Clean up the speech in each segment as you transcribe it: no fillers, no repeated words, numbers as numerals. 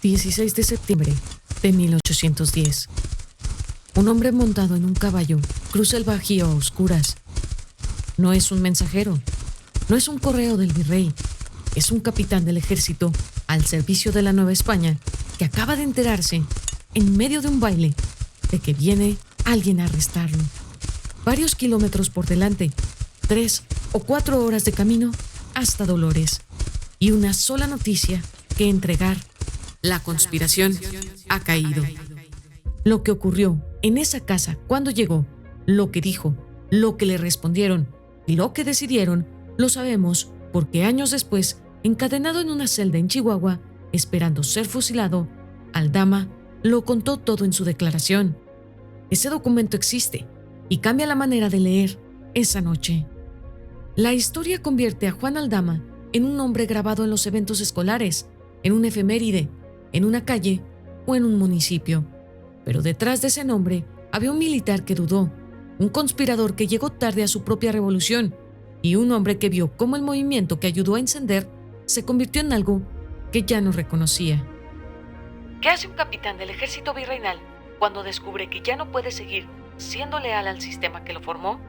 16 de septiembre de 1810. Un hombre montado en un caballo cruza el Bajío a oscuras. No es un mensajero, no es un correo del virrey, es un capitán del ejército al servicio de la Nueva España que acaba de enterarse, en medio de un baile, de que viene alguien a arrestarlo. Varios kilómetros por delante, 3 o 4 horas de camino hasta Dolores, y una sola noticia que entregar: la conspiración ha caído. Lo que ocurrió en esa casa cuando llegó, lo que dijo, lo que le respondieron y lo que decidieron, lo sabemos porque años después, encadenado en una celda en Chihuahua, esperando ser fusilado, Aldama lo contó todo en su declaración. Ese documento existe y cambia la manera de leer esa noche. La historia convierte a Juan Aldama en un nombre grabado en los eventos escolares, en una efeméride, en una calle o en un municipio. Pero detrás de ese nombre había un militar que dudó, un conspirador que llegó tarde a su propia revolución y un hombre que vio cómo el movimiento que ayudó a encender se convirtió en algo que ya no reconocía. ¿Qué hace un capitán del ejército virreinal cuando descubre que ya no puede seguir siendo leal al sistema que lo formó?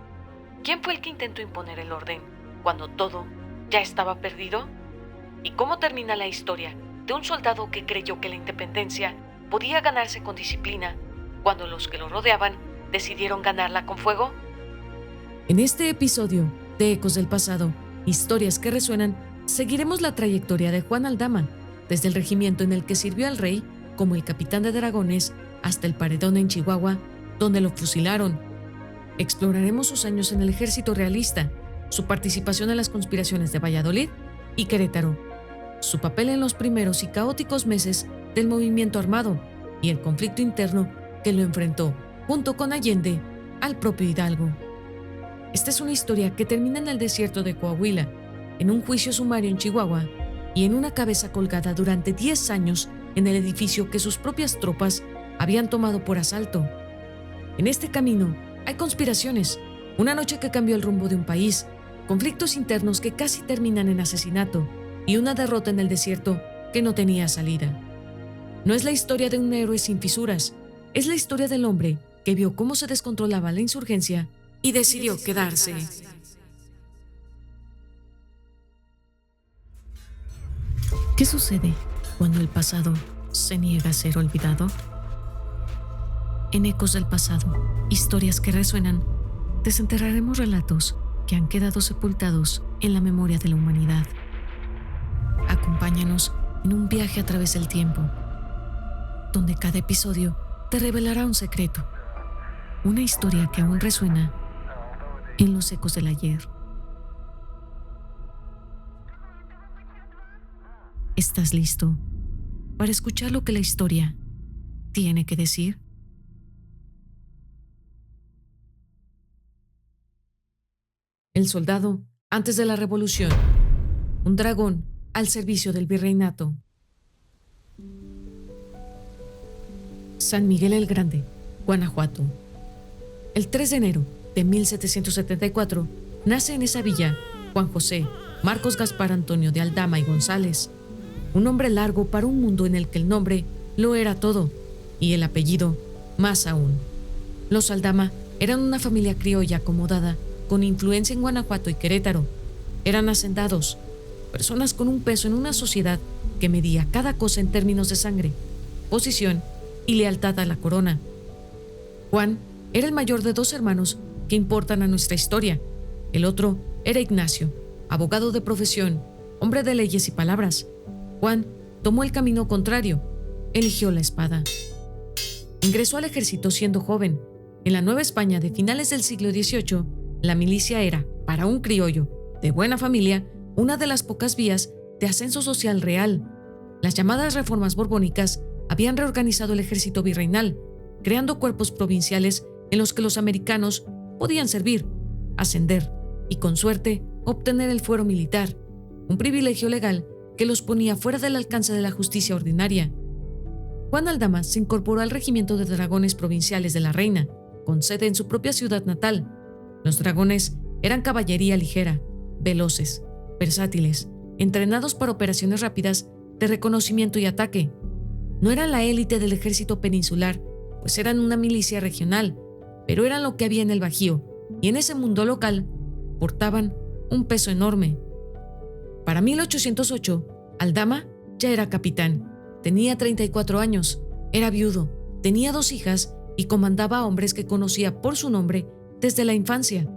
¿Quién fue el que intentó imponer el orden cuando todo ya estaba perdido? ¿Y cómo termina la historia de un soldado que creyó que la independencia podía ganarse con disciplina cuando los que lo rodeaban decidieron ganarla con fuego? En este episodio de Ecos del Pasado, historias que resuenan, seguiremos la trayectoria de Juan Aldama, desde el regimiento en el que sirvió al rey como el capitán de dragones hasta el paredón en Chihuahua, donde lo fusilaron. Exploraremos sus años en el ejército realista, su participación en las conspiraciones de Valladolid y Querétaro, su papel en los primeros y caóticos meses del movimiento armado y el conflicto interno que lo enfrentó, junto con Allende, al propio Hidalgo. Esta es una historia que termina en el desierto de Coahuila, en un juicio sumario en Chihuahua y en una cabeza colgada durante 10 años en el edificio que sus propias tropas habían tomado por asalto. En este camino hay conspiraciones, una noche que cambió el rumbo de un país, conflictos internos que casi terminan en asesinato y una derrota en el desierto que no tenía salida. No es la historia de un héroe sin fisuras, es la historia del hombre que vio cómo se descontrolaba la insurgencia y decidió quedarse. ¿Qué sucede cuando el pasado se niega a ser olvidado? En Ecos del Pasado, historias que resuenan, desenterraremos relatos que han quedado sepultados en la memoria de la humanidad. Acompáñanos en un viaje a través del tiempo, donde cada episodio te revelará un secreto, una historia que aún resuena en los ecos del ayer. ¿Estás listo para escuchar lo que la historia tiene que decir? El soldado antes de la revolución, un dragón al servicio del virreinato. San Miguel el Grande, Guanajuato. El 3 de enero de 1774 nace en esa villa Juan José Marcos Gaspar Antonio de Aldama y González, un nombre largo para un mundo en el que el nombre lo era todo y el apellido más aún. Los Aldama eran una familia criolla acomodada con influencia en Guanajuato y Querétaro. Eran hacendados, personas con un peso en una sociedad que medía cada cosa en términos de sangre, posición y lealtad a la corona. Juan era el mayor de 2 hermanos que importan a nuestra historia. El otro era Ignacio, abogado de profesión, hombre de leyes y palabras. Juan tomó el camino contrario, eligió la espada. Ingresó al ejército siendo joven. En la Nueva España de finales del siglo XVIII, la milicia era, para un criollo de buena familia, una de las pocas vías de ascenso social real. Las llamadas reformas borbónicas habían reorganizado el ejército virreinal, creando cuerpos provinciales en los que los americanos podían servir, ascender y, con suerte, obtener el fuero militar, un privilegio legal que los ponía fuera del alcance de la justicia ordinaria. Juan Aldama se incorporó al regimiento de dragones provinciales de la Reina, con sede en su propia ciudad natal. Los dragones eran caballería ligera, veloces, versátiles, entrenados para operaciones rápidas de reconocimiento y ataque. No eran la élite del ejército peninsular, pues eran una milicia regional, pero eran lo que había en el Bajío, y en ese mundo local portaban un peso enorme. Para 1808, Aldama ya era capitán, tenía 34 años, era viudo, tenía 2 hijas y comandaba a hombres que conocía por su nombre desde la infancia.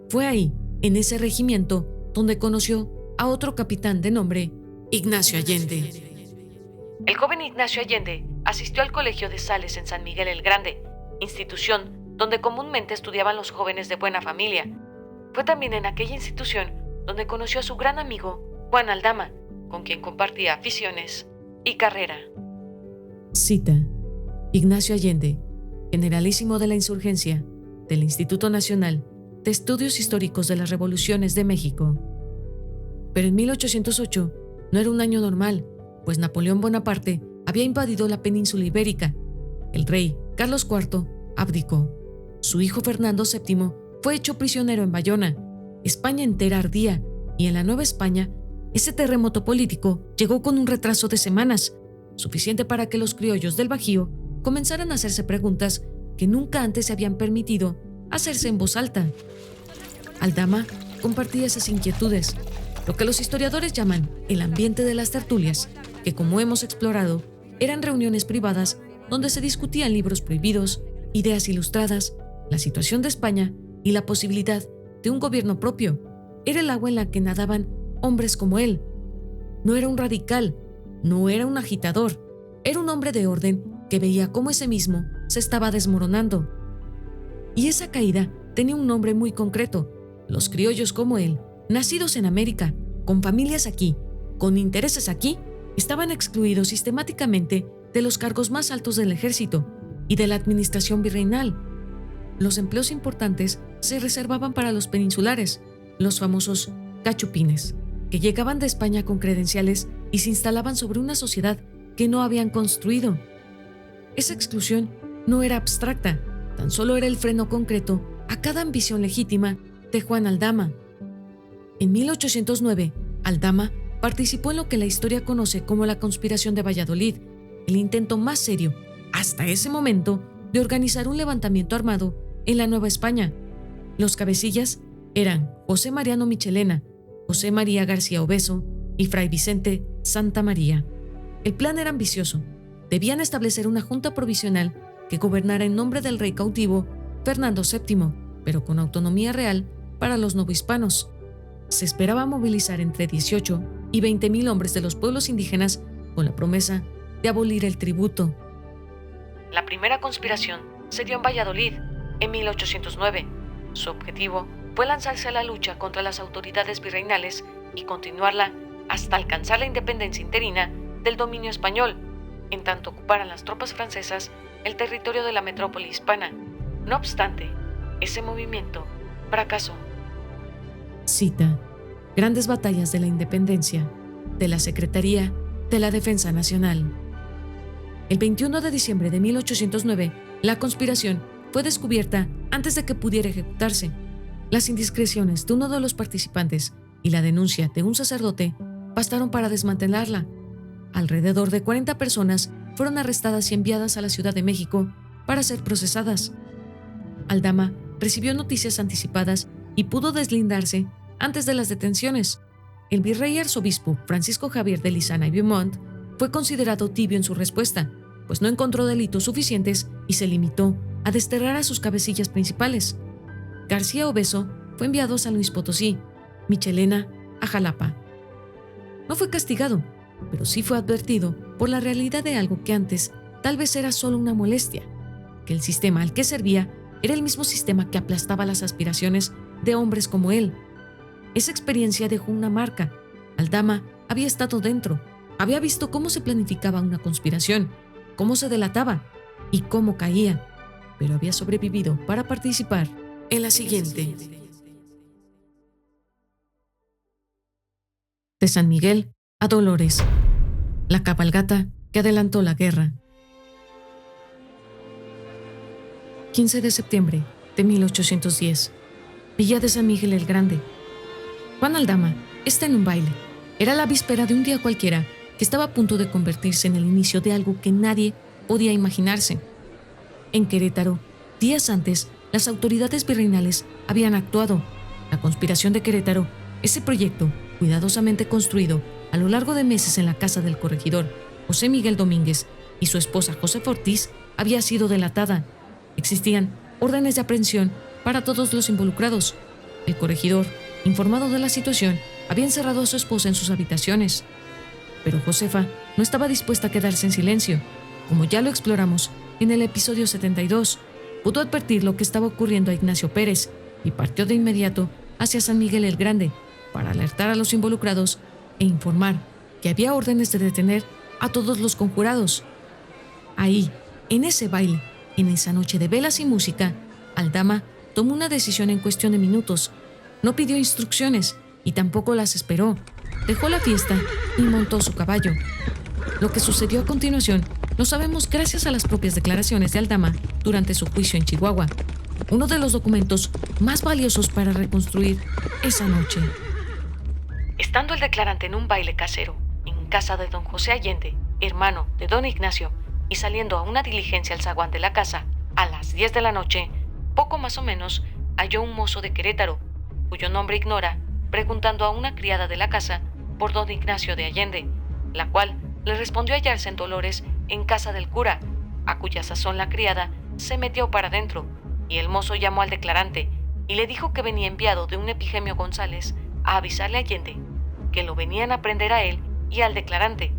Fue ahí, en ese regimiento, donde conoció a otro capitán de nombre Ignacio Allende. El joven Ignacio Allende asistió al Colegio de Sales en San Miguel el Grande, institución donde comúnmente estudiaban los jóvenes de buena familia. Fue también en aquella institución donde conoció a su gran amigo Juan Aldama, con quien compartía aficiones y carrera. Cita: Ignacio Allende, generalísimo de la insurgencia del Instituto Nacional de Estudios Históricos de las Revoluciones de México. Pero en 1808 no era un año normal, pues Napoleón Bonaparte había invadido la península ibérica. El rey Carlos IV abdicó. Su hijo Fernando VII fue hecho prisionero en Bayona. España entera ardía, y en la Nueva España, ese terremoto político llegó con un retraso de semanas, suficiente para que los criollos del Bajío comenzaran a hacerse preguntas que nunca antes se habían permitido hacerse en voz alta. Aldama compartía esas inquietudes, lo que los historiadores llaman el ambiente de las tertulias, que, como hemos explorado, eran reuniones privadas donde se discutían libros prohibidos, ideas ilustradas, la situación de España y la posibilidad de un gobierno propio. Era el agua en la que nadaban hombres como él. No era un radical, no era un agitador, era un hombre de orden que veía cómo ese mismo se estaba desmoronando. Y esa caída tenía un nombre muy concreto: los criollos como él, nacidos en América, con familias aquí, con intereses aquí, estaban excluidos sistemáticamente de los cargos más altos del ejército y de la administración virreinal. Los empleos importantes se reservaban para los peninsulares, los famosos cachupines, que llegaban de España con credenciales y se instalaban sobre una sociedad que no habían construido. Esa exclusión no era abstracta, tan solo era el freno concreto a cada ambición legítima de Juan Aldama. En 1809, Aldama participó en lo que la historia conoce como la Conspiración de Valladolid, el intento más serio, hasta ese momento, de organizar un levantamiento armado en la Nueva España. Los cabecillas eran José Mariano Michelena, José María García Obeso y Fray Vicente Santa María. El plan era ambicioso. Debían establecer una junta provisional que gobernara en nombre del rey cautivo Fernando VII, pero con autonomía real para los novohispanos. Se esperaba movilizar entre 18 y 20,000 hombres de los pueblos indígenas con la promesa de abolir el tributo. La primera conspiración se dio en Valladolid en 1809. Su objetivo fue lanzarse a la lucha contra las autoridades virreinales y continuarla hasta alcanzar la independencia interina del dominio español, en tanto ocuparan las tropas francesas el territorio de la metrópoli hispana. No obstante, ese movimiento fracasó. Cita: Grandes batallas de la independencia, de la Secretaría de la Defensa Nacional. El 21 de diciembre de 1809, la conspiración fue descubierta antes de que pudiera ejecutarse. Las indiscreciones de uno de los participantes y la denuncia de un sacerdote bastaron para desmantelarla. Alrededor de 40 personas fueron arrestadas y enviadas a la Ciudad de México para ser procesadas. Aldama recibió noticias anticipadas y pudo deslindarse antes de las detenciones. El virrey arzobispo Francisco Javier de Lizana y Beaumont fue considerado tibio en su respuesta, pues no encontró delitos suficientes y se limitó a desterrar a sus cabecillas principales. García Obeso fue enviado a San Luis Potosí, Michelena a Jalapa. No fue castigado, pero sí fue advertido por la realidad de algo que antes tal vez era solo una molestia, que el sistema al que servía era el mismo sistema que aplastaba las aspiraciones de hombres como él. Esa experiencia dejó una marca. Aldama había estado dentro, había visto cómo se planificaba una conspiración, cómo se delataba y cómo caía, pero había sobrevivido para participar en la siguiente. De San Miguel a Dolores, la cabalgata que adelantó la guerra. 15 de septiembre de 1810, Villa de San Miguel el Grande. Juan Aldama está en un baile. Era la víspera de un día cualquiera, que estaba a punto de convertirse en el inicio de algo que nadie podía imaginarse. En Querétaro, días antes, las autoridades virreinales habían actuado. La conspiración de Querétaro, ese proyecto cuidadosamente construido a lo largo de meses en la casa del corregidor José Miguel Domínguez y su esposa Josefa Ortiz, había sido delatada. Existían órdenes de aprehensión para todos los involucrados. El corregidor, informado de la situación, había encerrado a su esposa en sus habitaciones. Pero Josefa no estaba dispuesta a quedarse en silencio. Como ya lo exploramos en el episodio 72, pudo advertir lo que estaba ocurriendo a Ignacio Pérez y partió de inmediato hacia San Miguel el Grande para alertar a los involucrados e informar que había órdenes de detener a todos los conjurados. Ahí, en ese baile, en esa noche de velas y música, Aldama tomó una decisión en cuestión de minutos. No pidió instrucciones y tampoco las esperó. Dejó la fiesta y montó su caballo. Lo que sucedió a continuación lo sabemos gracias a las propias declaraciones de Aldama durante su juicio en Chihuahua, uno de los documentos más valiosos para reconstruir esa noche. Estando el declarante en un baile casero, en casa de don José Allende, hermano de don Ignacio, y saliendo a una diligencia al zaguán de la casa, a las 10 de la noche, poco más o menos, halló un mozo de Querétaro, cuyo nombre ignora, preguntando a una criada de la casa por don Ignacio de Allende, la cual le respondió hallarse en Dolores en casa del cura, a cuya sazón la criada se metió para adentro, y el mozo llamó al declarante y le dijo que venía enviado de un Epigemio González a avisarle a Allende que lo venían a prender a él y al declarante.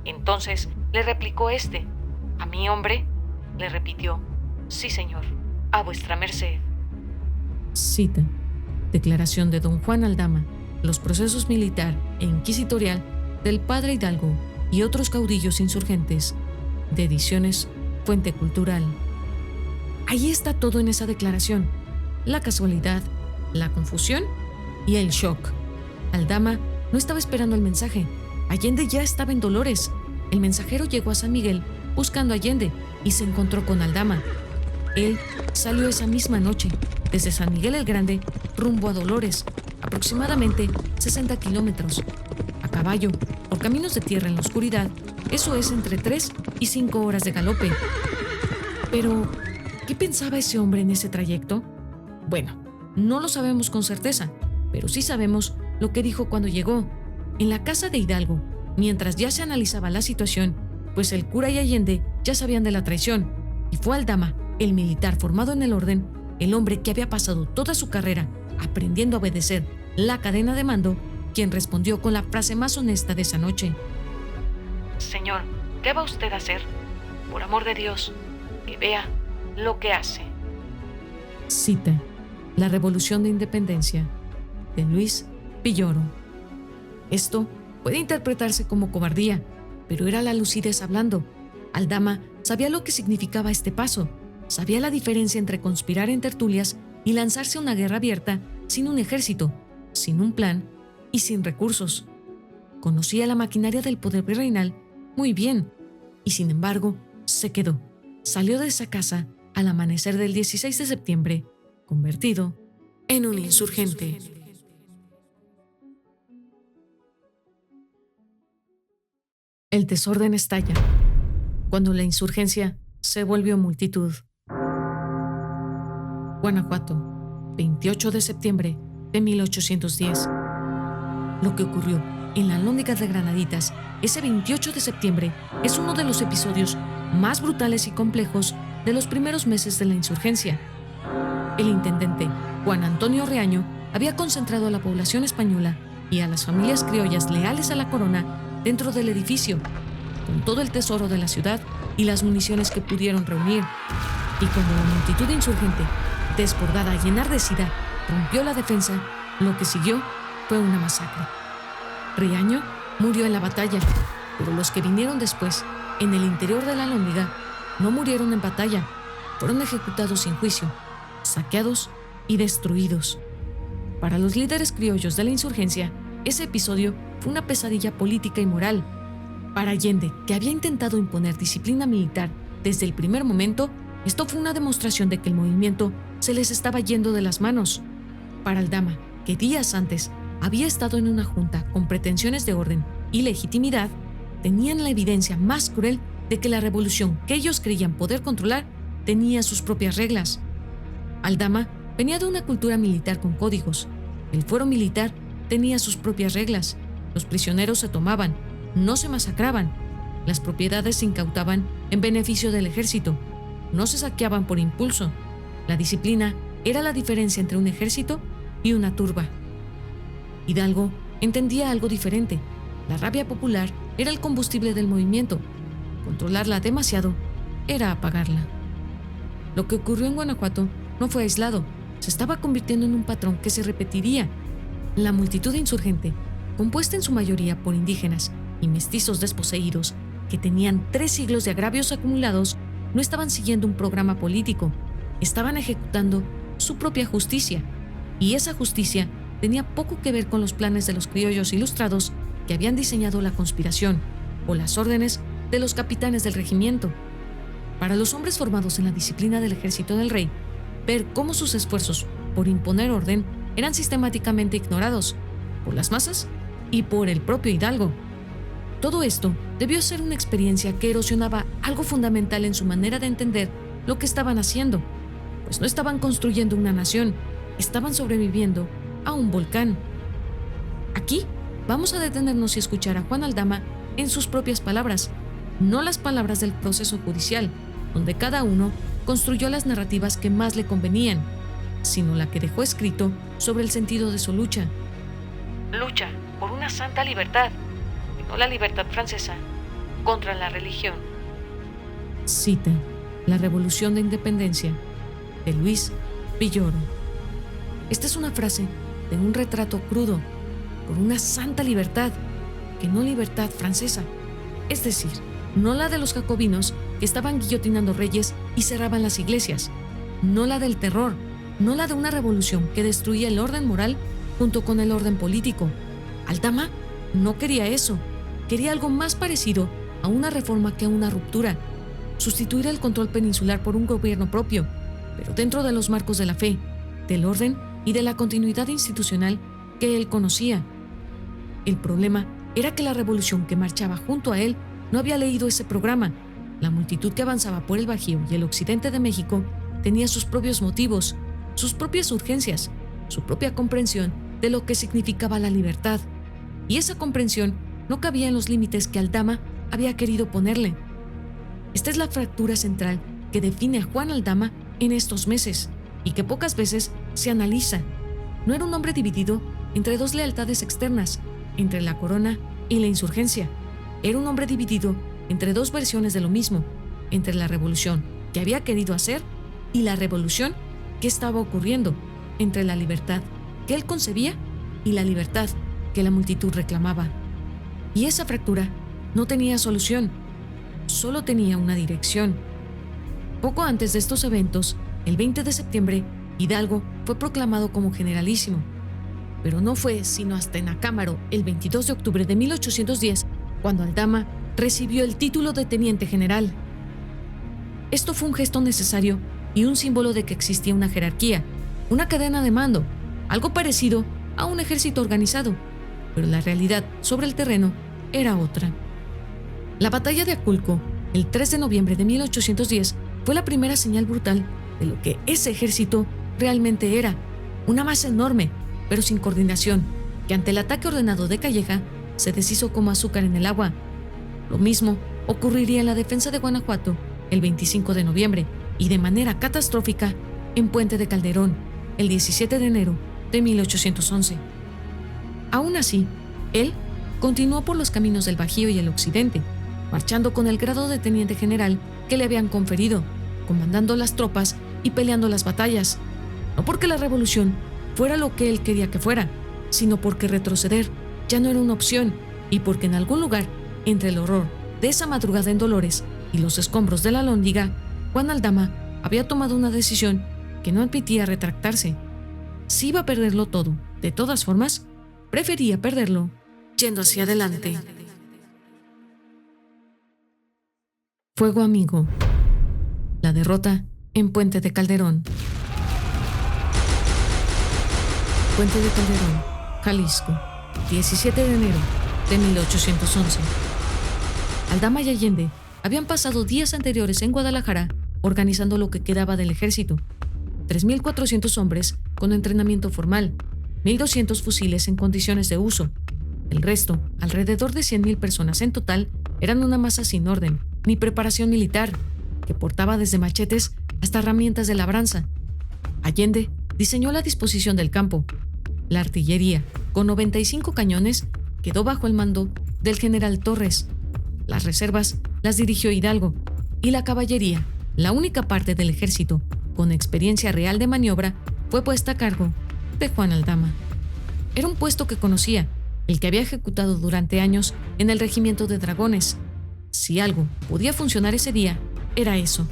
Entonces le replicó este: «¿A mí, hombre?». Le repitió: «Sí, señor, a vuestra merced». Cita: Declaración de don Juan Aldama, los procesos militar e inquisitorial del padre Hidalgo y otros caudillos insurgentes, de Ediciones Fuente Cultural. Ahí está todo en esa declaración: la casualidad, la confusión y el shock. Aldama no estaba esperando el mensaje. Allende ya estaba en Dolores. El mensajero llegó a San Miguel buscando a Allende y se encontró con Aldama. Él salió esa misma noche desde San Miguel el Grande rumbo a Dolores, aproximadamente 60 kilómetros, a caballo, por caminos de tierra en la oscuridad. Eso es entre 3 y 5 horas de galope. Pero, ¿qué pensaba ese hombre en ese trayecto? Bueno, no lo sabemos con certeza, pero sí sabemos lo que dijo cuando llegó. En la casa de Hidalgo, mientras ya se analizaba la situación, pues el cura y Allende ya sabían de la traición, y fue Aldama, el militar formado en el orden, el hombre que había pasado toda su carrera aprendiendo a obedecer la cadena de mando, quien respondió con la frase más honesta de esa noche: «Señor, ¿qué va usted a hacer? Por amor de Dios, que vea lo que hace». Cita: La Revolución de Independencia, de Luis Villoro. Esto puede interpretarse como cobardía, pero era la lucidez hablando. Aldama sabía lo que significaba este paso, sabía la diferencia entre conspirar en tertulias y lanzarse a una guerra abierta sin un ejército, sin un plan y sin recursos. Conocía la maquinaria del poder virreinal muy bien, y sin embargo, se quedó. Salió de esa casa al amanecer del 16 de septiembre, convertido en un insurgente. El desorden estalla cuando la insurgencia se volvió multitud. Guanajuato, 28 de septiembre de 1810. Lo que ocurrió en la Alhóndiga de Granaditas ese 28 de septiembre es uno de los episodios más brutales y complejos de los primeros meses de la insurgencia. El intendente Juan Antonio Reaño había concentrado a la población española y a las familias criollas leales a la corona dentro del edificio, con todo el tesoro de la ciudad y las municiones que pudieron reunir. Y cuando la multitud insurgente, desbordada y enardecida, rompió la defensa, lo que siguió fue una masacre. Riaño murió en la batalla, pero los que vinieron después, en el interior de la Alhóndiga, no murieron en batalla, fueron ejecutados sin juicio, saqueados y destruidos. Para los líderes criollos de la insurgencia, ese episodio fue una pesadilla política y moral. Para Allende, que había intentado imponer disciplina militar desde el primer momento, esto fue una demostración de que el movimiento se les estaba yendo de las manos. Para Aldama, que días antes había estado en una junta con pretensiones de orden y legitimidad, tenían la evidencia más cruel de que la revolución que ellos creían poder controlar tenía sus propias reglas. Aldama venía de una cultura militar con códigos. El fuero militar tenía sus propias reglas. Los prisioneros se tomaban, no se masacraban. Las propiedades se incautaban en beneficio del ejército. No se saqueaban por impulso. La disciplina era la diferencia entre un ejército y una turba. Hidalgo entendía algo diferente. La rabia popular era el combustible del movimiento. Controlarla demasiado era apagarla. Lo que ocurrió en Guanajuato no fue aislado. Se estaba convirtiendo en un patrón que se repetiría. La multitud insurgente, compuesta en su mayoría por indígenas y mestizos desposeídos que tenían 3 siglos de agravios acumulados, no estaban siguiendo un programa político, estaban ejecutando su propia justicia, y esa justicia tenía poco que ver con los planes de los criollos ilustrados que habían diseñado la conspiración o las órdenes de los capitanes del regimiento. Para los hombres formados en la disciplina del ejército del rey, ver cómo sus esfuerzos por imponer orden eran sistemáticamente ignorados por las masas y por el propio Hidalgo. Todo esto debió ser una experiencia que erosionaba algo fundamental en su manera de entender lo que estaban haciendo, pues no estaban construyendo una nación, estaban sobreviviendo a un volcán. Aquí vamos a detenernos y escuchar a Juan Aldama en sus propias palabras, no las palabras del proceso judicial, donde cada uno construyó las narrativas que más le convenían, sino la que dejó escrito sobre el sentido de su lucha. Lucha por una santa libertad, y no la libertad francesa, contra la religión. Cita La Revolución de Independencia, de Luis Villoro. Esta es una frase de un retrato crudo, por una santa libertad, que no libertad francesa, es decir, no la de los jacobinos que estaban guillotinando reyes y cerraban las iglesias, no la del terror, no la de una revolución que destruía el orden moral junto con el orden político. Aldama no quería eso, quería algo más parecido a una reforma que a una ruptura, sustituir el control peninsular por un gobierno propio, pero dentro de los marcos de la fe, del orden y de la continuidad institucional que él conocía. El problema era que la revolución que marchaba junto a él no había leído ese programa. La multitud que avanzaba por el Bajío y el occidente de México tenía sus propios motivos, sus propias urgencias, su propia comprensión de lo que significaba la libertad. Y esa comprensión no cabía en los límites que Aldama había querido ponerle. Esta es la fractura central que define a Juan Aldama en estos meses y que pocas veces se analiza. No era un hombre dividido entre 2 lealtades externas, entre la corona y la insurgencia. Era un hombre dividido entre 2 versiones de lo mismo, entre la revolución que había querido hacer y la revolución que estaba ocurriendo, entre la libertad que él concebía y la libertad que la multitud reclamaba. Y esa fractura no tenía solución, solo tenía una dirección. Poco antes de estos eventos, el 20 de septiembre, Hidalgo fue proclamado como generalísimo, pero no fue sino hasta en Acámaro, el 22 de octubre de 1810, cuando Aldama recibió el título de teniente general. Esto fue un gesto necesario y un símbolo de que existía una jerarquía, una cadena de mando, algo parecido a un ejército organizado, pero la realidad sobre el terreno era otra. La batalla de Aculco, el 3 de noviembre de 1810, fue la primera señal brutal de lo que ese ejército realmente era, una masa enorme, pero sin coordinación, que ante el ataque ordenado de Calleja se deshizo como azúcar en el agua. Lo mismo ocurriría en la defensa de Guanajuato el 25 de noviembre y de manera catastrófica en Puente de Calderón el 17 de enero de 1811. Aún así, él continuó por los caminos del Bajío y el occidente, marchando con el grado de teniente general que le habían conferido, comandando las tropas y peleando las batallas, no porque la revolución fuera lo que él quería que fuera, sino porque retroceder ya no era una opción y porque en algún lugar, entre el horror de esa madrugada en Dolores y los escombros de la Alhóndiga, Juan Aldama había tomado una decisión que no admitía retractarse. Si iba a perderlo todo, de todas formas, prefería perderlo yendo hacia adelante. Fuego amigo. La derrota en Puente de Calderón. Puente de Calderón, Jalisco, 17 de enero de 1811. Aldama y Allende habían pasado días anteriores en Guadalajara organizando lo que quedaba del ejército. 3.400 hombres con entrenamiento formal, 1.200 fusiles en condiciones de uso. El resto, alrededor de 100.000 personas en total, eran una masa sin orden ni preparación militar, que portaba desde machetes hasta herramientas de labranza. Allende diseñó la disposición del campo. La artillería, con 95 cañones, quedó bajo el mando del general Torres. Las reservas las dirigió Hidalgo, y la caballería, la única parte del ejército con experiencia real de maniobra, fue puesta a cargo de Juan Aldama. Era un puesto que conocía, el que había ejecutado durante años en el regimiento de dragones. Si algo podía funcionar ese día, era eso.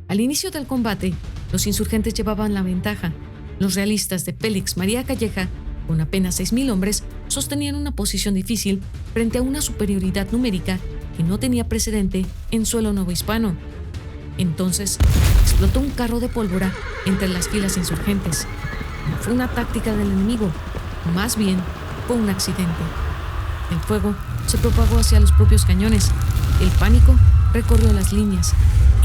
Al inicio del combate, los insurgentes llevaban la ventaja. Los realistas de Félix María Calleja, con apenas 6.000 hombres, sostenían una posición difícil frente a una superioridad numérica que no tenía precedente en suelo novohispano. Entonces, explotó un carro de pólvora entre las filas insurgentes. No fue una táctica del enemigo, más bien fue un accidente. El fuego se propagó hacia los propios cañones. El pánico recorrió las líneas.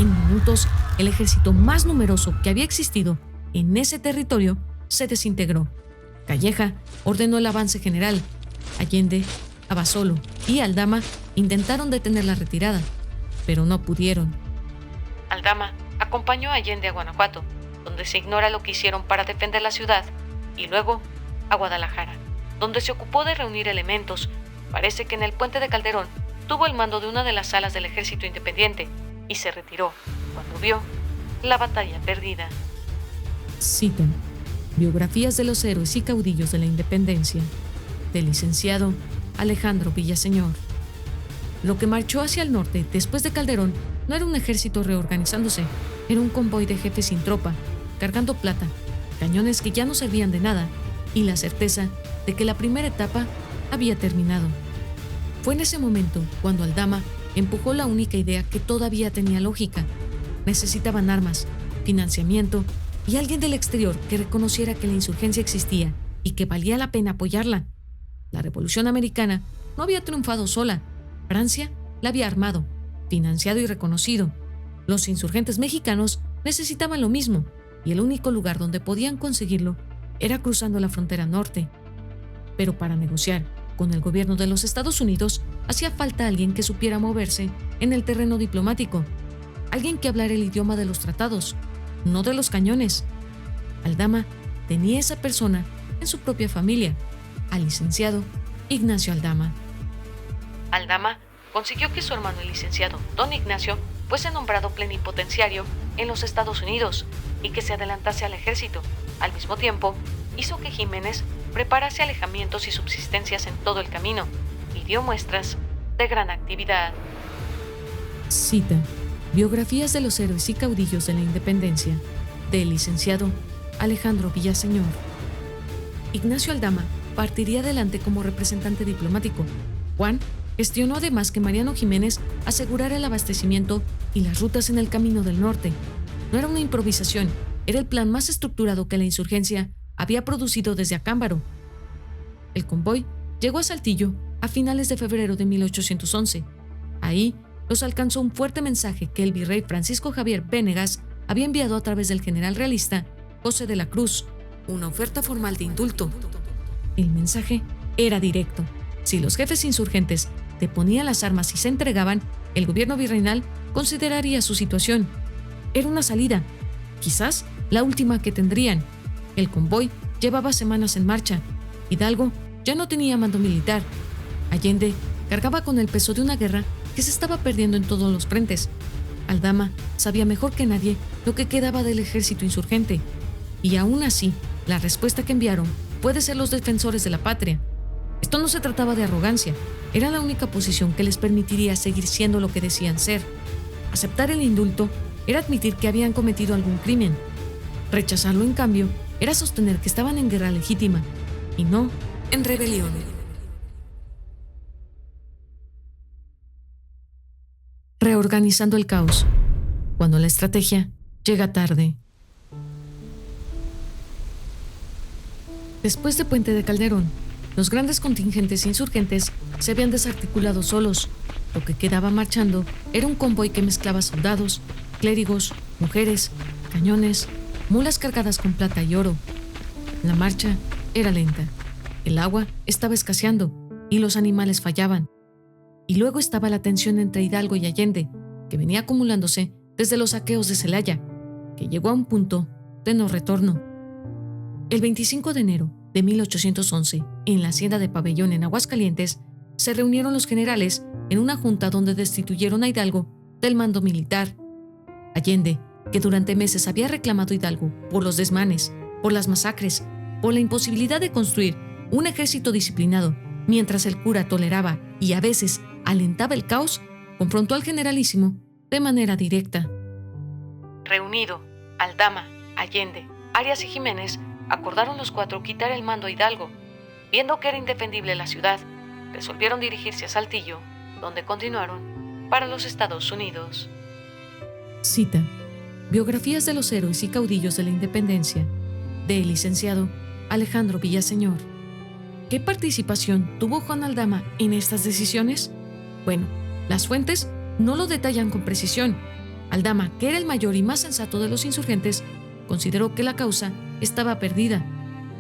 En minutos, el ejército más numeroso que había existido en ese territorio se desintegró. Calleja ordenó el avance general. Allende, Abasolo y Aldama intentaron detener la retirada, pero no pudieron. Aldama acompañó a Allende a Guanajuato, donde se ignora lo que hicieron para defender la ciudad, y luego a Guadalajara, donde se ocupó de reunir elementos. Parece que en el puente de Calderón tuvo el mando de una de las salas del ejército independiente y se retiró cuando vio la batalla perdida. Cita: Biografías de los héroes y caudillos de la independencia, del licenciado Alejandro Villaseñor. Lo que marchó hacia el norte después de Calderón no era un ejército reorganizándose, era un convoy de jefes sin tropa, cargando plata, cañones que ya no servían de nada y la certeza de que la primera etapa había terminado. Fue en ese momento cuando Aldama empujó la única idea que todavía tenía lógica. Necesitaban armas, financiamiento y alguien del exterior que reconociera que la insurgencia existía y que valía la pena apoyarla. La Revolución Americana no había triunfado sola. Francia la había armado, financiado y reconocido. Los insurgentes mexicanos necesitaban lo mismo, y el único lugar donde podían conseguirlo era cruzando la frontera norte. Pero para negociar con el gobierno de los Estados Unidos hacía falta alguien que supiera moverse en el terreno diplomático, alguien que hablara el idioma de los tratados, no de los cañones. Aldama tenía esa persona en su propia familia, al licenciado Ignacio Aldama. Aldama consiguió que su hermano, el licenciado Don Ignacio, fuese nombrado plenipotenciario en los Estados Unidos y que se adelantase al ejército. Al mismo tiempo, hizo que Jiménez preparase alejamientos y subsistencias en todo el camino y dio muestras de gran actividad. Cita: Biografías de los héroes y caudillos de la independencia, del licenciado Alejandro Villaseñor. Ignacio Aldama partiría adelante como representante diplomático. Juan gestionó además que Mariano Jiménez asegurara el abastecimiento y las rutas en el camino del norte. No era una improvisación, era el plan más estructurado que la insurgencia había producido desde Acámbaro. El convoy llegó a Saltillo a finales de febrero de 1811. Ahí los alcanzó un fuerte mensaje que el virrey Francisco Javier Venegas había enviado a través del general realista José de la Cruz, una oferta formal de indulto. El mensaje era directo. Si los jefes insurgentes deponían las armas y se entregaban, el gobierno virreinal consideraría su situación. Era una salida, quizás la última que tendrían. El convoy llevaba semanas en marcha. Hidalgo ya no tenía mando militar. Allende cargaba con el peso de una guerra que se estaba perdiendo en todos los frentes. Aldama sabía mejor que nadie lo que quedaba del ejército insurgente. Y aún así, la respuesta que enviaron puede ser los defensores de la patria. Esto no se trataba de arrogancia, era la única posición que les permitiría seguir siendo lo que decían ser. Aceptar el indulto era admitir que habían cometido algún crimen. Rechazarlo, en cambio, era sostener que estaban en guerra legítima y no en rebelión. Reorganizando el caos, cuando la estrategia llega tarde. Después de Puente de Calderón, los grandes contingentes insurgentes se habían desarticulado solos. Lo que quedaba marchando era un convoy que mezclaba soldados, clérigos, mujeres, cañones, mulas cargadas con plata y oro. La marcha era lenta, el agua estaba escaseando y los animales fallaban. Y luego estaba la tensión entre Hidalgo y Allende, que venía acumulándose desde los saqueos de Celaya, que llegó a un punto de no retorno. El 25 de enero de 1811, en la hacienda de Pabellón en Aguascalientes, se reunieron los generales en una junta donde destituyeron a Hidalgo del mando militar. Allende, que durante meses había reclamado a Hidalgo por los desmanes, por las masacres, por la imposibilidad de construir un ejército disciplinado, mientras el cura toleraba y a veces alentaba el caos, confrontó al generalísimo de manera directa. Reunido, Aldama, Allende, Arias y Jiménez acordaron los cuatro quitar el mando a Hidalgo. Viendo que era indefendible la ciudad, resolvieron dirigirse a Saltillo, donde continuaron para los Estados Unidos. Cita: Biografías de los héroes y caudillos de la independencia, del licenciado Alejandro Villaseñor. ¿Qué participación tuvo Juan Aldama en estas decisiones? Bueno, las fuentes no lo detallan con precisión. Aldama, que era el mayor y más sensato de los insurgentes, consideró que la causa estaba perdida.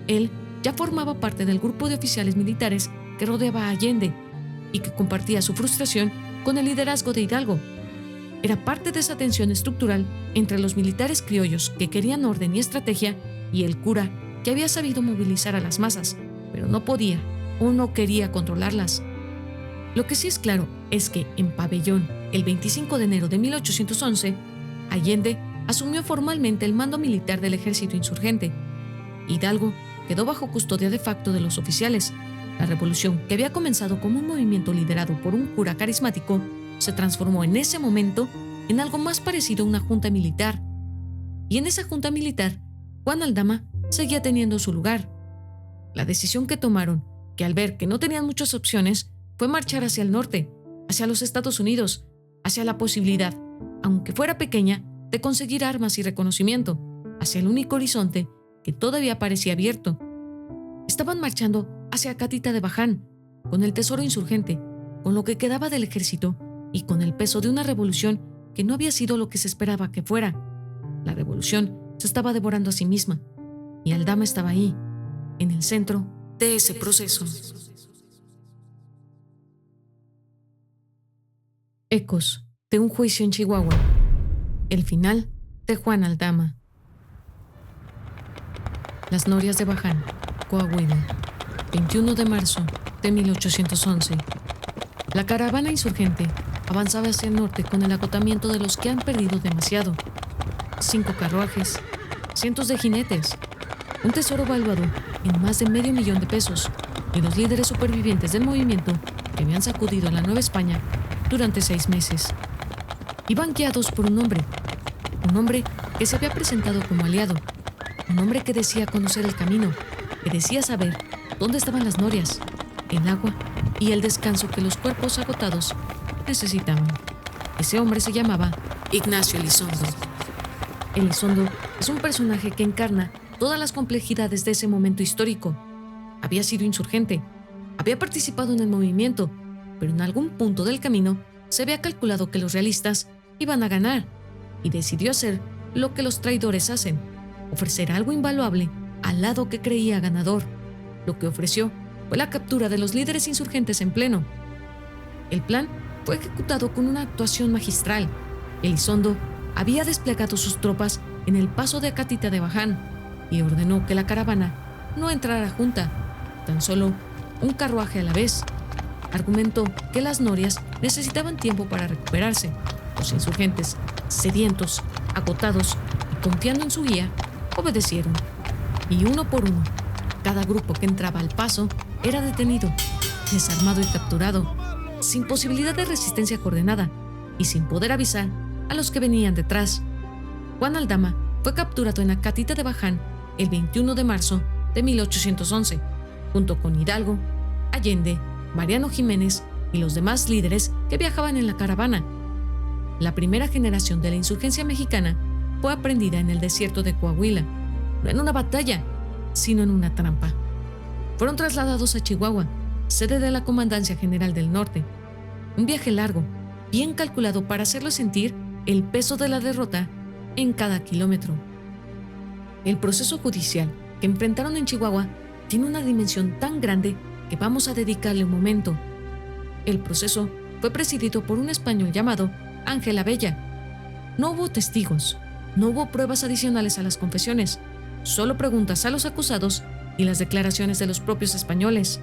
Él ya formaba parte del grupo de oficiales militares que rodeaba a Allende y que compartía su frustración con el liderazgo de Hidalgo. Era parte de esa tensión estructural entre los militares criollos que querían orden y estrategia y el cura que había sabido movilizar a las masas, pero no podía o no quería controlarlas. Lo que sí es claro es que en Pabellón, el 25 de enero de 1811, Allende asumió formalmente el mando militar del ejército insurgente. Hidalgo quedó bajo custodia de facto de los oficiales. La revolución, que había comenzado como un movimiento liderado por un cura carismático, se transformó en ese momento en algo más parecido a una junta militar. Y en esa junta militar, Juan Aldama seguía teniendo su lugar. La decisión que tomaron, que al ver que no tenían muchas opciones, fue marchar hacia el norte, hacia los Estados Unidos, hacia la posibilidad, aunque fuera pequeña, de conseguir armas y reconocimiento, hacia el único horizonte que todavía parecía abierto. Estaban marchando hacia Catita de Baján, con el tesoro insurgente, con lo que quedaba del ejército y con el peso de una revolución que no había sido lo que se esperaba que fuera. La revolución se estaba devorando a sí misma, y Aldama estaba ahí, en el centro de ese proceso. Ecos de un juicio en Chihuahua. El final de Juan Aldama. Las Norias de Baján, Coahuila, 21 de marzo de 1811. La caravana insurgente avanzaba hacia el norte con el agotamiento de los que han perdido demasiado. 5 carruajes, cientos de jinetes, un tesoro valuado en más de $500,000 de pesos y los líderes supervivientes del movimiento que habían sacudido a la Nueva España durante 6 meses. Iban guiados por un hombre que se había presentado como aliado, un hombre que decía conocer el camino, que decía saber dónde estaban las norias, el agua y el descanso que los cuerpos agotados necesitaban. Ese hombre se llamaba Ignacio Elizondo. Elizondo es un personaje que encarna todas las complejidades de ese momento histórico. Había sido insurgente, había participado en el movimiento, pero en algún punto del camino se había calculado que los realistas iban a ganar y decidió hacer lo que los traidores hacen, ofrecer algo invaluable al lado que creía ganador. Lo que ofreció fue la captura de los líderes insurgentes en pleno. El plan fue ejecutado con una actuación magistral. Elizondo había desplegado sus tropas en el paso de Acatita de Baján y ordenó que la caravana no entrara junta, tan solo un carruaje a la vez. Argumentó que las norias necesitaban tiempo para recuperarse. Los insurgentes, sedientos, agotados y confiando en su guía, obedecieron. Y uno por uno, cada grupo que entraba al paso era detenido, desarmado y capturado, sin posibilidad de resistencia coordinada y sin poder avisar a los que venían detrás. Juan Aldama fue capturado en Acatita de Baján el 21 de marzo de 1811, junto con Hidalgo, Allende, Mariano Jiménez y los demás líderes que viajaban en la caravana. La primera generación de la insurgencia mexicana fue aprendida en el desierto de Coahuila, no en una batalla, sino en una trampa. Fueron trasladados a Chihuahua, sede de la Comandancia General del Norte. un viaje largo, bien calculado para hacerlo sentir el peso de la derrota en cada kilómetro. El proceso judicial que enfrentaron en Chihuahua tiene una dimensión tan grande que vamos a dedicarle un momento. El proceso fue presidido por un español llamado Ángel Abella. No hubo testigos, no hubo pruebas adicionales a las confesiones, solo preguntas a los acusados y las declaraciones de los propios españoles.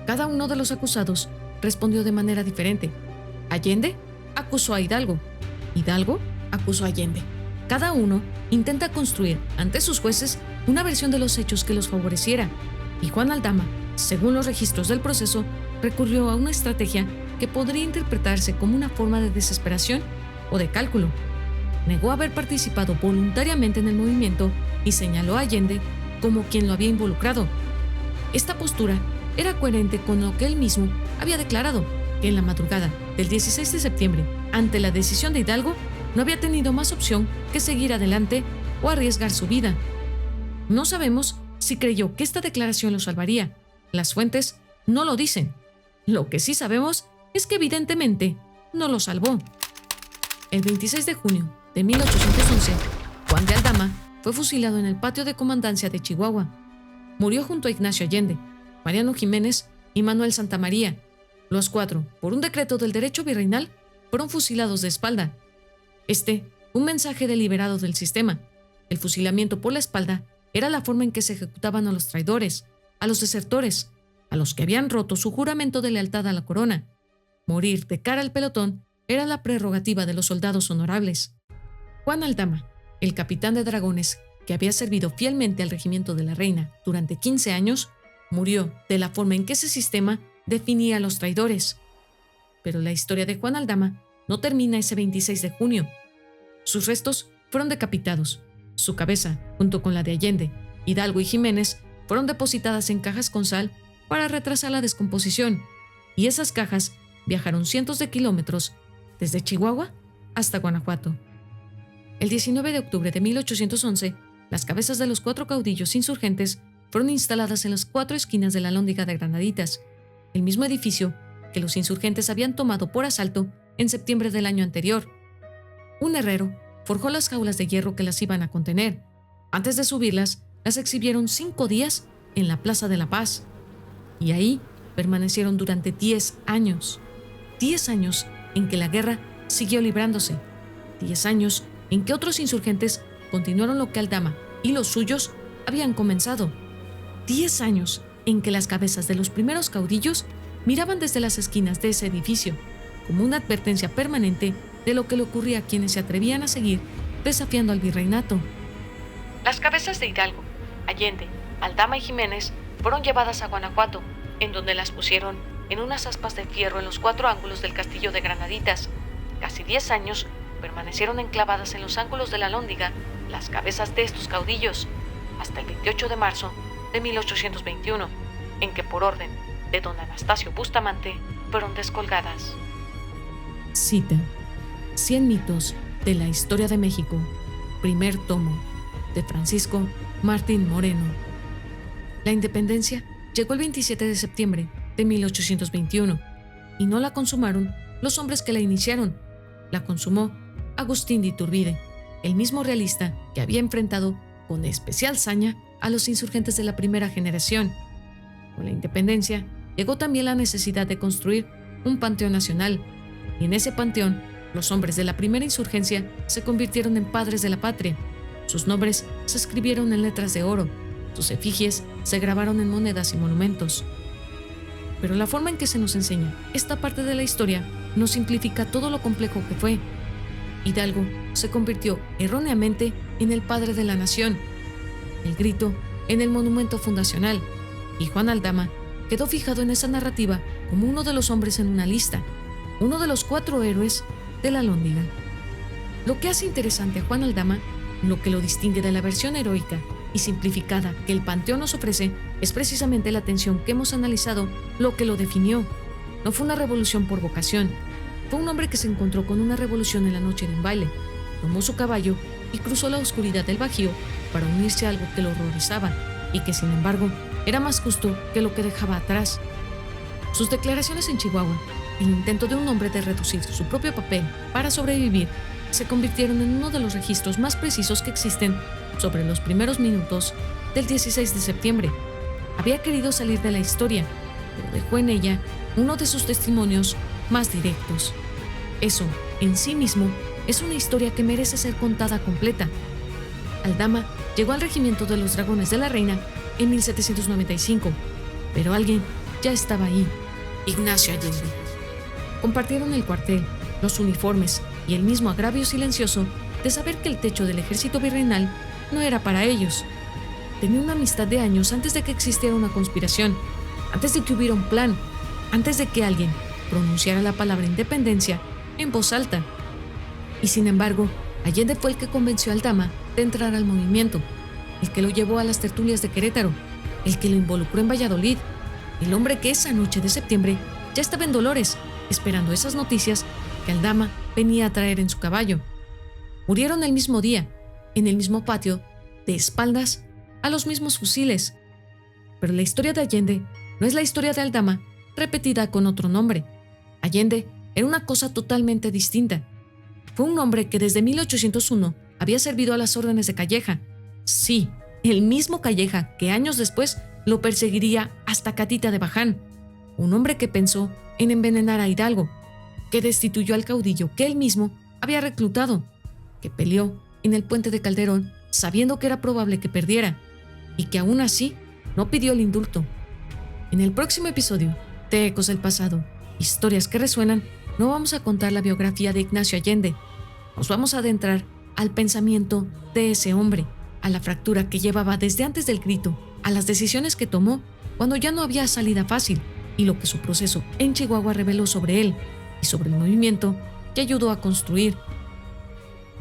Cada uno de los acusados respondió de manera diferente. Allende acusó a Hidalgo, Hidalgo acusó a Allende. Cada uno intenta construir ante sus jueces una versión de los hechos que los favoreciera, y Juan Aldama, según los registros del proceso, recurrió a una estrategia que podría interpretarse como una forma de desesperación o de cálculo. Negó haber participado voluntariamente en el movimiento y señaló a Allende como quien lo había involucrado. Esta postura era coherente con lo que él mismo había declarado, que en la madrugada del 16 de septiembre, ante la decisión de Hidalgo, no había tenido más opción que seguir adelante o arriesgar su vida. No sabemos si creyó que esta declaración lo salvaría. Las fuentes no lo dicen. Lo que sí sabemos es que evidentemente no lo salvó. El 26 de junio de 1811, Juan de Aldama fue fusilado en el patio de comandancia de Chihuahua. Murió junto a Ignacio Allende, Mariano Jiménez y Manuel Santamaría. Los cuatro, por un decreto del derecho virreinal, fueron fusilados de espalda. Un mensaje deliberado del sistema. El fusilamiento por la espalda era la forma en que se ejecutaban a los traidores, a los desertores, a los que habían roto su juramento de lealtad a la corona. Morir de cara al pelotón era la prerrogativa de los soldados honorables. Juan Aldama, el capitán de dragones que había servido fielmente al regimiento de la reina durante 15 años, murió de la forma en que ese sistema definía a los traidores. Pero la historia de Juan Aldama no termina ese 26 de junio. Sus restos fueron decapitados. Su cabeza, junto con la de Allende, Hidalgo y Jiménez, fueron depositadas en cajas con sal para retrasar la descomposición, y esas cajas viajaron cientos de kilómetros desde Chihuahua hasta Guanajuato. El 19 de octubre de 1811, las cabezas de los 4 caudillos insurgentes fueron instaladas en las 4 esquinas de la Lóndiga de Granaditas, el mismo edificio que los insurgentes habían tomado por asalto en septiembre del año anterior. Un herrero forjó las jaulas de hierro que las iban a contener. Antes de subirlas, las exhibieron 5 días en la Plaza de la Paz. Y ahí permanecieron durante 10 años. 10 años en que la guerra siguió librándose. 10 años en que otros insurgentes continuaron lo que Aldama y los suyos habían comenzado. 10 años en que las cabezas de los primeros caudillos miraban desde las esquinas de ese edificio, como una advertencia permanente de lo que le ocurría a quienes se atrevían a seguir desafiando al virreinato. Las cabezas de Hidalgo, Allende, Aldama y Jiménez fueron llevadas a Guanajuato, en donde las pusieron en unas aspas de fierro en los 4 ángulos del castillo de Granaditas. Casi 10 años permanecieron enclavadas en los ángulos de la Lóndiga las cabezas de estos caudillos, hasta el 28 de marzo de 1821, en que por orden de don Anastasio Bustamante fueron descolgadas. Cita: 100 mitos de la historia de México, primer tomo, de Francisco Martín Moreno. La independencia llegó el 27 de septiembre de 1821 y no la consumaron los hombres que la iniciaron. La consumó Agustín de Iturbide, el mismo realista que había enfrentado con especial saña a los insurgentes de la primera generación. Con la independencia llegó también la necesidad de construir un panteón nacional, y en ese panteón los hombres de la primera insurgencia se convirtieron en padres de la patria. Sus nombres se escribieron en letras de oro, sus efigies se grabaron en monedas y monumentos. Pero la forma en que se nos enseña esta parte de la historia nos simplifica todo lo complejo que fue. Hidalgo se convirtió erróneamente en el padre de la nación, el Grito en el monumento fundacional, y Juan Aldama quedó fijado en esa narrativa como uno de los hombres en una lista, uno de los 4 héroes de la Lóndiga. Lo que hace interesante a Juan Aldama, lo que lo distingue de la versión heroica y simplificada que el Panteón nos ofrece, es precisamente la tensión que hemos analizado, lo que lo definió. No fue una revolución por vocación, fue un hombre que se encontró con una revolución en la noche de un baile, tomó su caballo y cruzó la oscuridad del Bajío para unirse a algo que lo horrorizaba y que, sin embargo, era más justo que lo que dejaba atrás. Sus declaraciones en Chihuahua el intento de un hombre de reducir su propio papel para sobrevivir se convirtieron en uno de los registros más precisos que existen sobre los primeros minutos del 16 de septiembre. Había querido salir de la historia, pero dejó en ella uno de sus testimonios más directos. Eso, en sí mismo, es una historia que merece ser contada completa. Aldama llegó al regimiento de los Dragones de la Reina en 1795, pero alguien ya estaba ahí: Ignacio Allende. Compartieron el cuartel, los uniformes y el mismo agravio silencioso de saber que el techo del ejército virreinal no era para ellos. Tenía una amistad de años antes de que existiera una conspiración, antes de que hubiera un plan, antes de que alguien pronunciara la palabra independencia en voz alta. Y sin embargo, Allende fue el que convenció a Aldama de entrar al movimiento, el que lo llevó a las tertulias de Querétaro, el que lo involucró en Valladolid, el hombre que esa noche de septiembre ya estaba en Dolores, esperando esas noticias que Aldama venía a traer en su caballo. Murieron el mismo día, en el mismo patio, de espaldas a los mismos fusiles. Pero la historia de Allende no es la historia de Aldama repetida con otro nombre. Allende era una cosa totalmente distinta. Fue un hombre que desde 1801 había servido a las órdenes de Calleja. Sí, el mismo Calleja que años después lo perseguiría hasta Catita de Baján. Un hombre que pensó en envenenar a Hidalgo, que destituyó al caudillo que él mismo había reclutado, que peleó en el puente de Calderón sabiendo que era probable que perdiera, y que aún así no pidió el indulto. En el próximo episodio de Ecos del Pasado, historias que resuenan, no vamos a contar la biografía de Ignacio Allende. Nos vamos a adentrar al pensamiento de ese hombre, a la fractura que llevaba desde antes del grito, a las decisiones que tomó cuando ya no había salida fácil, y lo que su proceso en Chihuahua reveló sobre él y sobre el movimiento que ayudó a construir.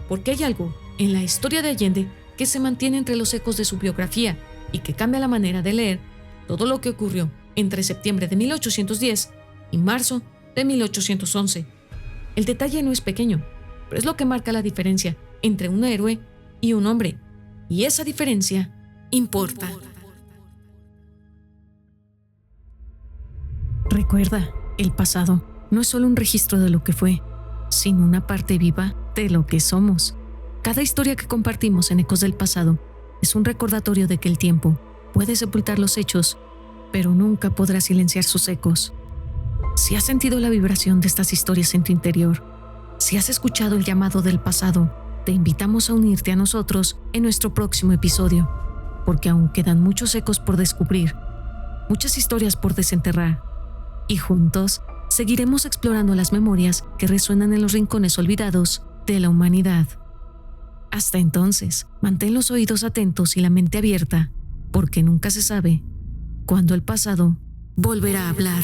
Porque hay algo en la historia de Allende que se mantiene entre los ecos de su biografía y que cambia la manera de leer todo lo que ocurrió entre septiembre de 1810 y marzo de 1811. El detalle no es pequeño, pero es lo que marca la diferencia entre un héroe y un hombre, y esa diferencia importa. Recuerda, el pasado no es solo un registro de lo que fue, sino una parte viva de lo que somos. Cada historia que compartimos en Ecos del Pasado es un recordatorio de que el tiempo puede sepultar los hechos, pero nunca podrá silenciar sus ecos. Si has sentido la vibración de estas historias en tu interior, si has escuchado el llamado del pasado, te invitamos a unirte a nosotros en nuestro próximo episodio, porque aún quedan muchos ecos por descubrir, muchas historias por desenterrar, y juntos seguiremos explorando las memorias que resuenan en los rincones olvidados de la humanidad. Hasta entonces, mantén los oídos atentos y la mente abierta, porque nunca se sabe cuándo el pasado volverá a hablar.